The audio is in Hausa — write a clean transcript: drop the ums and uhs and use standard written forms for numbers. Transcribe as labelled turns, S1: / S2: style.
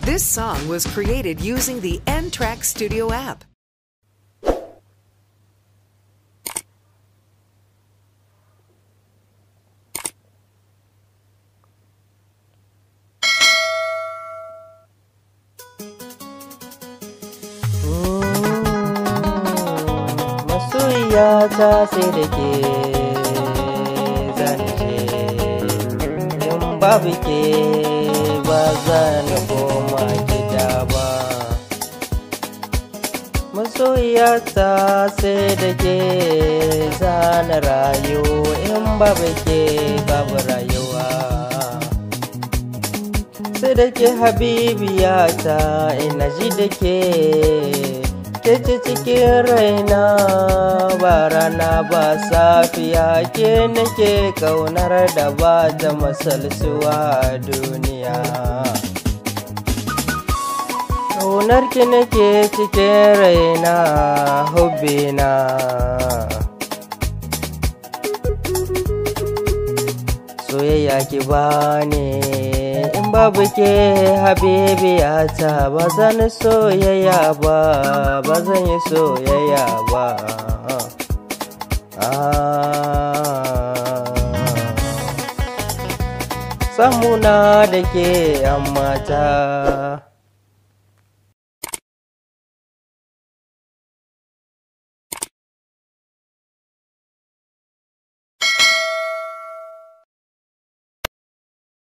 S1: This song was created using the N-Track Studio app.
S2: Masoyiyata sai da ke zan je, in babu ke ba zan koma gida ba. Masoyiyata sai da ke zan rayu, in babu ke babu rayuwa. Sai da ke habibiyata ina ji da ke ce cikin raina, ba rana ba safiya ke nake kaunar da ba ta masalsuwa a duniya. Kaunar ki nake cikin raina, hubbina. Soyayya ki bani, in babu ke habibiyata ba zan soyayya ba, ba zan yi soyayya ba. Samuna da ke 'yan mata.